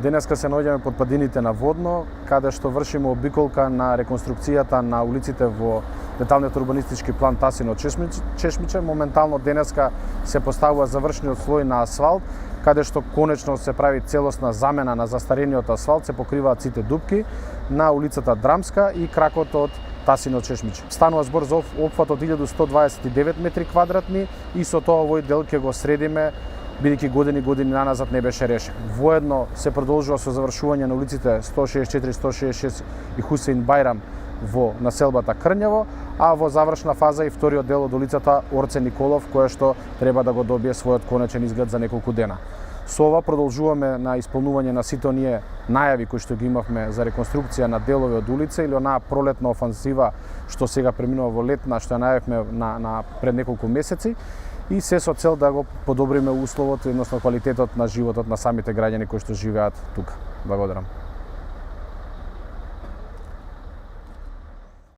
Денеска се наоѓаме под падините на Водно, каде што вршиме обиколка на реконструкцијата на улиците во деталниот урбанистички план Тасино Чешмиче. Моментално денеска се поставува завршниот слој на асфалт, каде што конечно се прави целосна замена на застарениот асфалт, се покриваат сите дупки на улицата Драмска и кракот од Тасино Чешмиче. Станува збор за опфат од 1129 метри квадратни и со тоа овој дел ќе го средиме, бидејќи години наназад не беше решен. Воедно се продолжува со завршување на улиците 164, 166 и Хусеин Бајрам во населбата Крњево, а во завршна фаза и вториот дел од улицата Орце Николов, која што треба да го добие својот конечен изглед за неколку дена. Со ова продолжуваме на исполнување на сите оние најави кои што ги имавме за реконструкција на делови од улица или онаа пролетна офанзива што сега преминува во летна, што ја најавивме на пред неколку месеци, и се со цел да го подобриме условот, односно квалитетот на животот на самите граѓани кои што живеат тука. Благодарам.